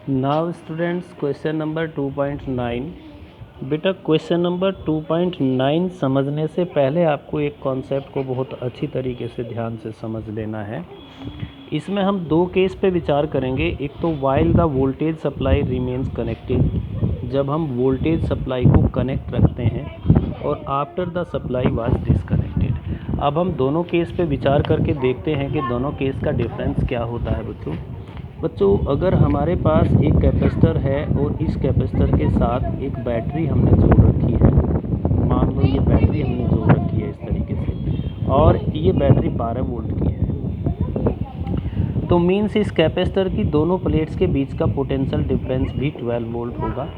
Now students question number 2.9। बेटा question number 2.9 समझने से पहले आपको एक कॉन्सेप्ट को बहुत अच्छी तरीके से ध्यान से समझ लेना है। इसमें हम दो केस पे विचार करेंगे। एक तो while the voltage supply remains connected, जब हम वोल्टेज सप्लाई को कनेक्ट रखते हैं, और after the supply was disconnected. अब हम दोनों केस पे विचार करके देखते हैं कि दोनों केस का डिफरेंस क्या होता है। बच्चों अगर हमारे पास एक कैपेसिटर है और इस कैपेसिटर के साथ एक बैटरी हमने जोड़ रखी है, मान लो ये बैटरी हमने जोड़ रखी है इस तरीके से, और ये बैटरी 12 वोल्ट की है, तो मीन्स इस कैपेसिटर की दोनों प्लेट्स के बीच का पोटेंशियल डिफरेंस भी 12 वोल्ट होगा।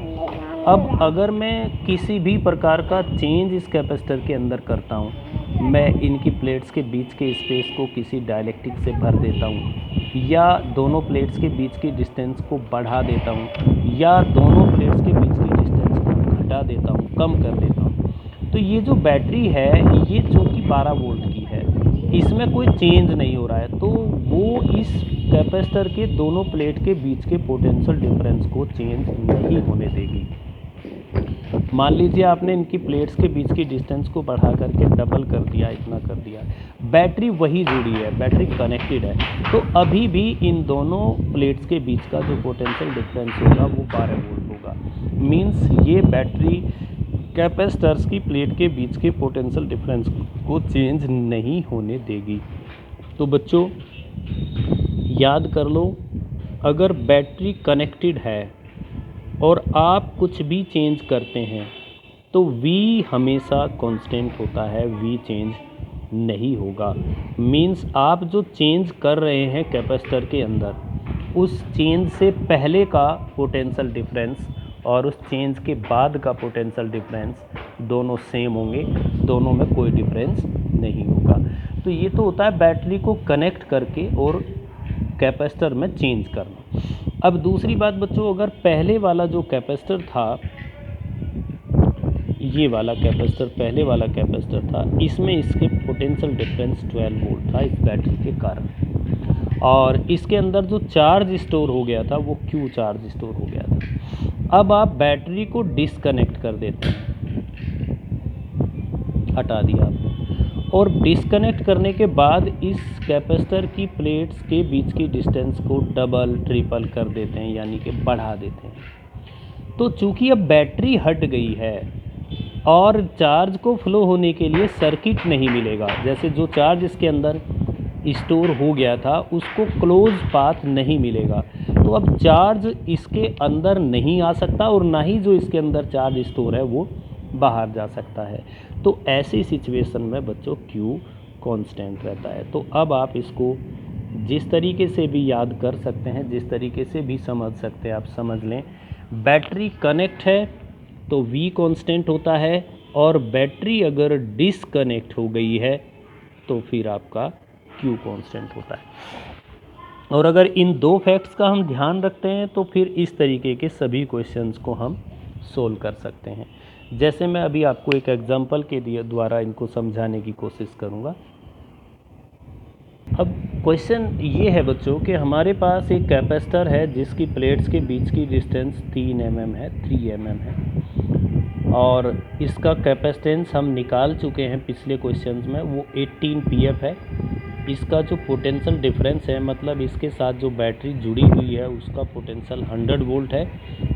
अब अगर मैं किसी भी प्रकार का चेंज इस कैपेसिटर के अंदर करता हूँ, मैं इनकी प्लेट्स के बीच के स्पेस को किसी डाइलेक्ट्रिक से भर देता हूँ, या दोनों प्लेट्स के बीच की डिस्टेंस को बढ़ा देता हूँ, या दोनों प्लेट्स के बीच की डिस्टेंस को घटा देता हूँ, कम कर देता हूँ, तो ये जो बैटरी है ये जो कि 12 वोल्ट की है, इसमें कोई चेंज नहीं हो रहा है, तो वो इस कैपेसिटर के दोनों प्लेट के बीच के पोटेंशियल डिफरेंस को चेंज नहीं होने देगी। मान लीजिए आपने इनकी प्लेट्स के बीच की डिस्टेंस को बढ़ा करके डबल कर दिया, इतना कर दिया, बैटरी वही जुड़ी है, बैटरी कनेक्टेड है, तो अभी भी इन दोनों प्लेट्स के बीच का जो पोटेंशियल डिफरेंस होगा वो 12 वोल्ट होगा। मीन्स ये बैटरी कैपेसिटर्स की प्लेट के बीच के पोटेंशियल डिफरेंस को चेंज नहीं होने देगी। तो बच्चों याद कर लो, अगर बैटरी कनेक्टेड है और आप कुछ भी चेंज करते हैं तो V हमेशा कांस्टेंट होता है, V चेंज नहीं होगा। मीन्स आप जो चेंज कर रहे हैं कैपेसिटर के अंदर, उस चेंज से पहले का पोटेंशियल डिफरेंस और उस चेंज के बाद का पोटेंशियल डिफरेंस दोनों सेम होंगे, दोनों में कोई डिफरेंस नहीं होगा। तो ये तो होता है बैटरी को कनेक्ट करके और कैपेसिटर में चेंज करना। अब दूसरी बात बच्चों, अगर पहले वाला जो कैपेसिटर था, ये वाला कैपेसिटर पहले वाला कैपेसिटर था, इसमें इसके पोटेंशियल डिफरेंस 12 वोल्ट था इस बैटरी के कारण, और इसके अंदर जो चार्ज स्टोर हो गया था वो Q चार्ज स्टोर हो गया था। अब आप बैटरी को डिस्कनेक्ट कर देते हैं, हटा दिया आपने, और डिस्कनेक्ट करने के बाद इस कैपेसिटर की प्लेट्स के बीच की डिस्टेंस को डबल ट्रिपल कर देते हैं, यानी कि बढ़ा देते हैं। तो चूंकि अब बैटरी हट गई है और चार्ज को फ्लो होने के लिए सर्किट नहीं मिलेगा, जैसे जो चार्ज इसके अंदर स्टोर हो गया था उसको क्लोज पाथ नहीं मिलेगा, तो अब चार्ज इसके अंदर नहीं आ सकता और ना ही जो इसके अंदर चार्ज स्टोर है वो बाहर जा सकता है। तो ऐसी सिचुएशन में बच्चों Q कांस्टेंट रहता है। तो अब आप इसको जिस तरीके से भी याद कर सकते हैं, जिस तरीके से भी समझ सकते हैं, आप समझ लें। बैटरी कनेक्ट है तो V कांस्टेंट होता है, और बैटरी अगर डिसकनेक्ट हो गई है तो फिर आपका Q कांस्टेंट होता है। और अगर इन दो फैक्ट्स का हम ध्यान रखते हैं तो फिर इस तरीके के सभी क्वेश्चंस को हम सोल्व कर सकते हैं। जैसे मैं अभी आपको एक एग्जांपल के द्वारा इनको समझाने की कोशिश करूंगा। अब क्वेश्चन ये है बच्चों कि हमारे पास एक कैपेसिटर है जिसकी प्लेट्स के बीच की डिस्टेंस 3 mm है, 3 mm है, और इसका कैपेसिटेंस हम निकाल चुके हैं पिछले क्वेश्चंस में, वो 18 pF है। इसका जो पोटेंशियल डिफरेंस है, मतलब इसके साथ जो बैटरी जुड़ी हुई है उसका पोटेंशियल 100 वोल्ट है,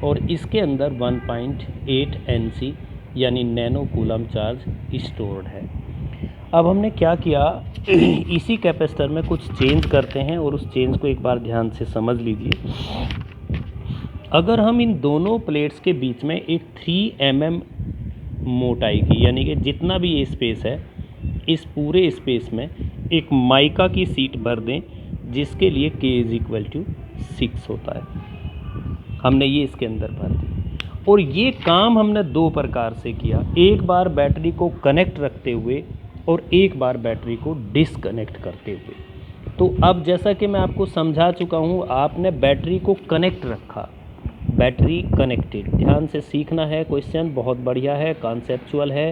और इसके अंदर 1.8 NC यानी नैनो कूलम चार्ज स्टोर्ड है। अब हमने क्या किया, इसी कैपेसिटर में कुछ चेंज करते हैं और उस चेंज को एक बार ध्यान से समझ लीजिए। अगर हम इन दोनों प्लेट्स के बीच में एक 3 mm मोटाई की, यानी कि जितना भी ये स्पेस है, इस पूरे स्पेस में एक माइका की सीट भर दें, जिसके लिए K = 6 होता है। हमने ये इसके अंदर भर दी, और ये काम हमने दो प्रकार से किया, एक बार बैटरी को कनेक्ट रखते हुए और एक बार बैटरी को डिसकनेक्ट करते हुए। तो अब जैसा कि मैं आपको समझा चुका हूँ, आपने बैटरी को कनेक्ट रखा, बैटरी कनेक्टेड, ध्यान से सीखना है, क्वेश्चन बहुत बढ़िया है, कॉन्सेप्चुअल है।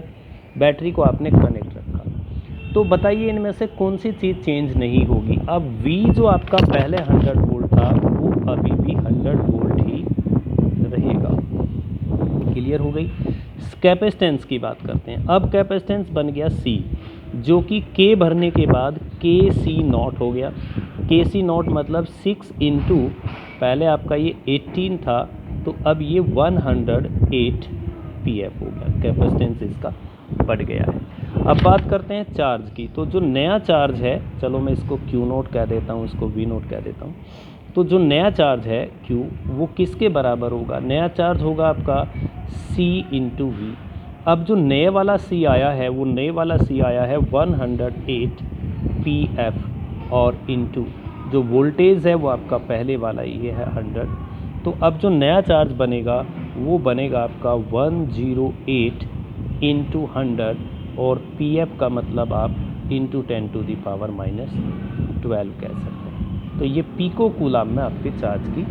बैटरी को आपने कनेक्ट रखा, तो बताइए इनमें से कौन सी चीज़ चेंज नहीं होगी। अब V जो आपका पहले 100 वोल्ट था वो अभी भी 100 वोल्ट ही क्लियर हो गई। कैपेसिटेंस की बात करते हैं। अब कैपेसिटेंस बन गया C, जो कि K भरने के बाद KC नॉट हो गया। KC नॉट मतलब 6 इंटू, पहले आपका ये 18 था तो अब ये 108 PF हो गया। कैपेसिटेंस इसका बढ़ गया है। अब बात करते हैं चार्ज की। तो जो नया चार्ज है, चलो मैं इसको Q नोट कह देता हूँ, इसको V नोट कह देता हूँ। तो जो नया चार्ज है Q, वो किसके बराबर होगा? नया चार्ज होगा आपका C इंटू V। अब जो नए वाला C आया है, वो नए वाला C आया है 108 PF, और इंटू जो वोल्टेज है वो आपका पहले वाला ये है 100। तो अब जो नया चार्ज बनेगा वो बनेगा आपका 108 इंटू 100, और PF का मतलब आप इंटू 10 टू दी पावर -12 कह सकते हैं। तो ये पिको कूलाम में आपके चार्ज की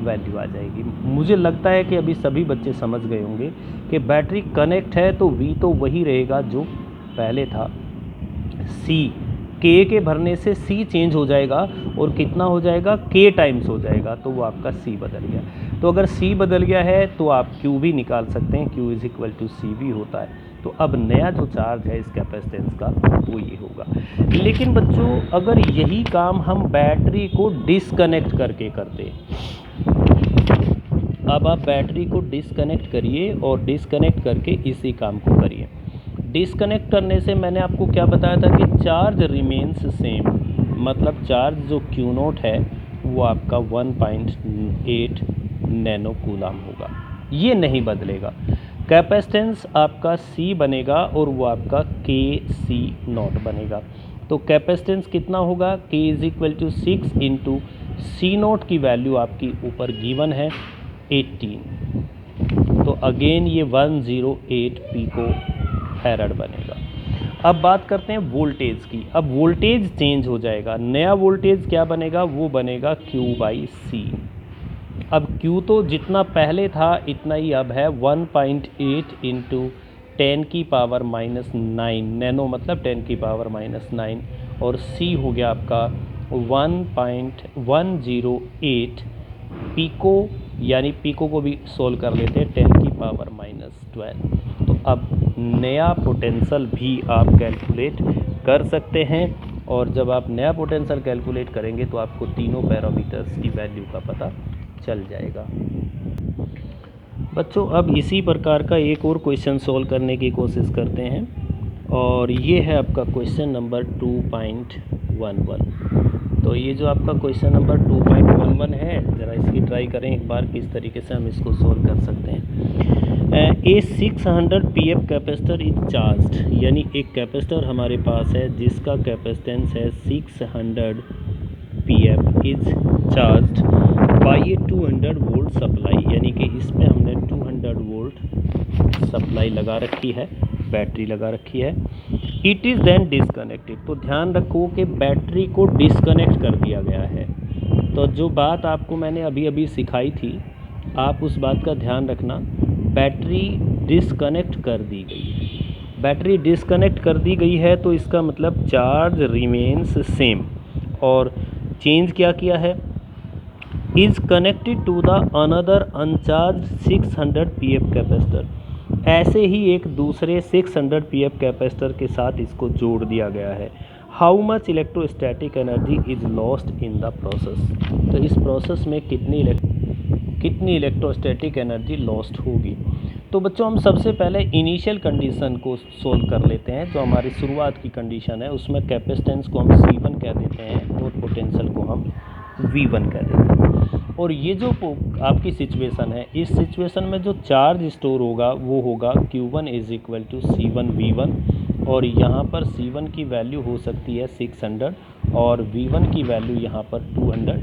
वैल्यू आ जाएगी। मुझे लगता है कि अभी सभी बच्चे समझ गए होंगे कि बैटरी कनेक्ट है तो V तो वही रहेगा जो पहले था। C, K के भरने से C चेंज हो जाएगा और कितना हो जाएगा? K टाइम्स हो जाएगा, तो वो आपका C बदल गया। तो अगर C बदल गया है तो आप Q भी निकाल सकते हैं, Q is equal to CV होता है। तो अब नया जो चार्ज है इस कैपेसिटेंस का वो ये होगा। लेकिन बच्चों, अगर यही काम हम बैटरी को डिसकनेक्ट करके करते, अब आप बैटरी को डिसकनेक्ट करिए और डिसकनेक्ट करके इसी काम को करिए। डिसकनेक्ट करने से मैंने आपको क्या बताया था कि चार्ज रिमेन्स सेम, मतलब चार्ज जो Q नोट है वो आपका 1.8 नैनो कूलाम होगा, ये नहीं बदलेगा। कैपेसिटेंस आपका C बनेगा और वो आपका KC नॉट बनेगा। तो कैपेसिटेंस कितना होगा? K is equal to 6 into C note की वैल्यू आपकी ऊपर गिवन है 18। तो अगेन ये 108 पिको फैराड बनेगा। अब बात करते हैं वोल्टेज की। अब वोल्टेज चेंज हो जाएगा। नया वोल्टेज क्या बनेगा? वो बनेगा Q/C। अब Q तो जितना पहले था इतना ही अब है 1.8 इंटू 10 की पावर -9 नैनो, मतलब 10 की पावर -9, और C हो गया आपका 1.108 पिको, यानी पिको को भी सोल्व कर लेते हैं 10 की पावर -12। तो अब नया पोटेंशियल भी आप कैलकुलेट कर सकते हैं, और जब आप नया पोटेंशियल कैलकुलेट करेंगे तो आपको तीनों पैरामीटर्स की वैल्यू का पता चल जाएगा। बच्चों, अब इसी प्रकार का एक और क्वेश्चन सोल्व करने की कोशिश करते हैं, और ये है आपका क्वेश्चन नंबर 2.11। तो ये जो आपका क्वेश्चन नंबर 2.11 है, ज़रा इसकी ट्राई करें एक बार किस तरीके से हम इसको सोल्व कर सकते हैं। ए 600 PF कैपेसिटर इज चार्ज्ड, यानी एक कैपेसिटर हमारे पास है जिसका कैपेसिटेंस है 600 PF is charged by A 200 volt supply, यानी कि इसमें हमने 200 वोल्ट सप्लाई लगा रखी है, बैटरी लगा रखी है। It is then disconnected. तो ध्यान रखो कि बैटरी को डिसकनेक्ट कर दिया गया है। तो जो बात आपको मैंने अभी अभी सिखाई थी, आप उस बात का ध्यान रखना। बैटरी डिसकनेक्ट कर दी गई है। बैटरी डिसकनेक्ट कर दी गई है तो इसका मतलब चार्ज रिमेन्स सेम, और चेंज क्या किया है? Is connected to the another uncharged 600 PF capacitor. ऐसे ही एक दूसरे 600 PF कैपेसिटर के साथ इसको जोड़ दिया गया है। How much electrostatic energy is lost in the process. तो इस प्रोसेस में कितनी इलेक्ट्रोस्टैटिक एनर्जी लॉस्ट होगी। तो बच्चों, हम सबसे पहले इनिशियल कंडीशन को सोल्व कर लेते हैं। जो हमारी शुरुआत की कंडीशन है उसमें कैपेसिटेंस को हम C1 कह देते हैं और पोटेंशियल को हम V1 कह देते हैं। और ये जो आपकी सिचुएशन है, इस सिचुएशन में जो चार्ज स्टोर होगा वो होगा Q1 is equal to C1 V1, और यहाँ पर C1 की वैल्यू हो सकती है 600 और V1 की वैल्यू यहाँ पर 200।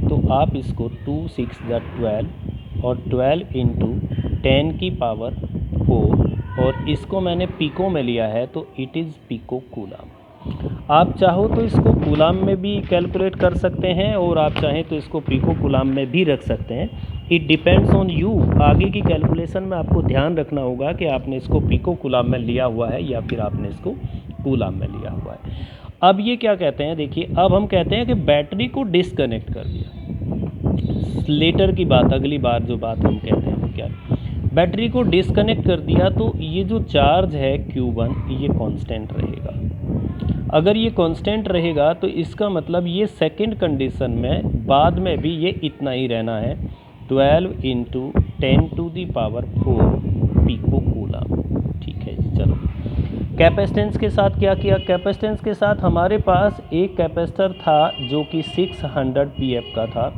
तो आप इसको 2 6 12 और 12 इंटू 10 की पावर 4, और इसको मैंने पिको में लिया है तो इट इज़ पिको कूलाम। आप चाहो तो इसको कूलाम में भी कैलकुलेट कर सकते हैं, और आप चाहें तो इसको पिको कूलाम में भी रख सकते हैं। It depends on you. आगे की कैलकुलेशन में आपको ध्यान रखना होगा कि आपने इसको पिको कूलाम में लिया हुआ है या फिर आपने इसको कूलाम में लिया हुआ है। अब ये क्या कहते हैं, देखिए, अब हम कहते हैं कि बैटरी को डिसकनेक्ट कर दिया। लेटर की बात, अगली बार जो बात हम कहते हैं वो क्या, बैटरी को डिस्कनेक्ट कर दिया तो ये जो चार्ज है Q1 ये कांस्टेंट रहेगा। अगर ये कांस्टेंट रहेगा तो इसका मतलब ये सेकंड कंडीशन में बाद में भी ये इतना ही रहना है, 12 × 10⁴ पिको कूलम। ठीक है जी। चलो कैपेसिटेंस के साथ क्या किया, कैपेसिटेंस के साथ हमारे पास एक कैपेसिटर था जो कि 600 pF का था,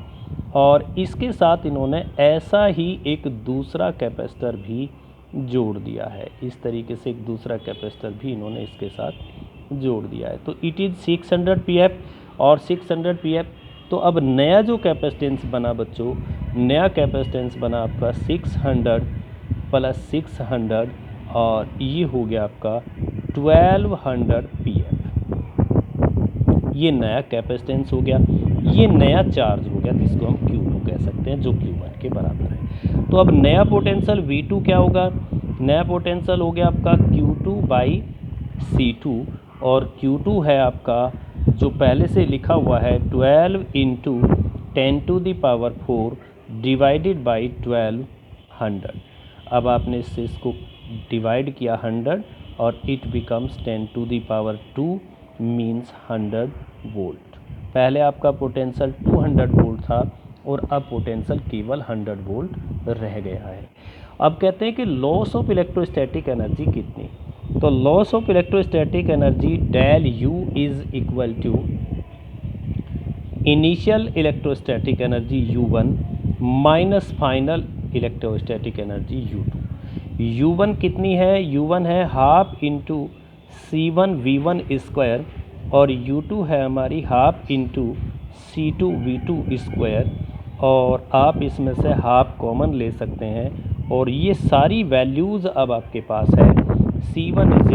और इसके साथ इन्होंने ऐसा ही एक दूसरा कैपेसिटर भी जोड़ दिया है। इस तरीके से एक दूसरा कैपेसिटर भी इन्होंने इसके साथ जोड़ दिया है। तो इट इज़ 600 pF और 600 pF। तो अब नया जो कैपेसिटेंस बना बच्चों, नया कैपेसिटेंस बना आपका 600 + 600 और ये हो गया आपका 1200 pF। ये नया कैपेसिटेंस हो गया, ये नया चार्ज हो गया जिसको हम Q2 कह सकते हैं, जो Q1 के बराबर है। तो अब नया पोटेंशियल V2 क्या होगा, नया पोटेंशियल हो गया आपका Q2/C2, और Q2 है आपका जो पहले से लिखा हुआ है 12 × 10⁴ डिवाइडेड बाई 1200। अब आपने इसको डिवाइड किया 100 और इट बिकम्स 10⁻², मीन्स 100 वोल्ट। पहले आपका पोटेंशियल 200 वोल्ट था और अब पोटेंशियल केवल 100 वोल्ट रह गया है। अब कहते हैं कि लॉस ऑफ इलेक्ट्रोस्टैटिक एनर्जी कितनी, तो loss of electrostatic energy del U is equal to initial electrostatic energy U1 minus final electrostatic energy U2। U1 कितनी है, U1 है 1/2 × C1V1² और U2 है हमारी 1/2 × C2V2², और आप इसमें से हाफ कॉमन ले सकते हैं और ये सारी वैल्यूज़ अब आपके पास है। C1 =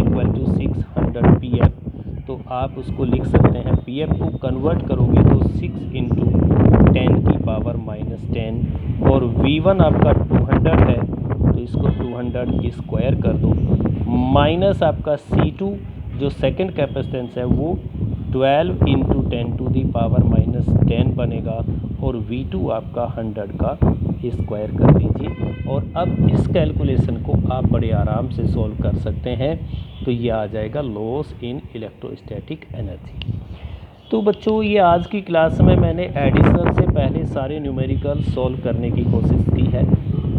600 pF, तो आप उसको लिख सकते हैं, pF को कन्वर्ट करोगे तो 6 × 10⁻⁻10, और V1 आपका 200 है तो इसको 200² कर दो, माइनस आपका C2 जो सेकंड कैपेसिटेंस है वो 12 × 10⁻⁻10 बनेगा, और V2 आपका 100 का स्क्वायर कर दीजिए। और अब इस कैलकुलेशन को आप बड़े आराम से सॉल्व कर सकते हैं। तो ये आ जाएगा लॉस इन इलेक्ट्रोस्टैटिक एनर्जी। तो बच्चों ये आज की क्लास में मैंने एडिशनल से पहले सारे न्यूमेरिकल सॉल्व करने की कोशिश की है।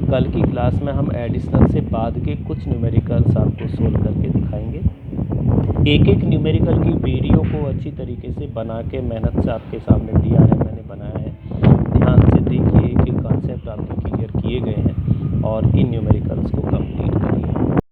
कल की क्लास में हम एडिशनल से बाद के कुछ न्यूमेरिकल्स आपको सॉल्व करके दिखाएंगे। एक एक न्यूमेरिकल की वीडियो को अच्छी तरीके से बना के मेहनत से आपके सामने दिया है, मैंने बनाया है। ध्यान से देखिए, एक एक कॉन्सेप्ट आपके क्लियर किए गए हैं और इन न्यूमेरिकल्स को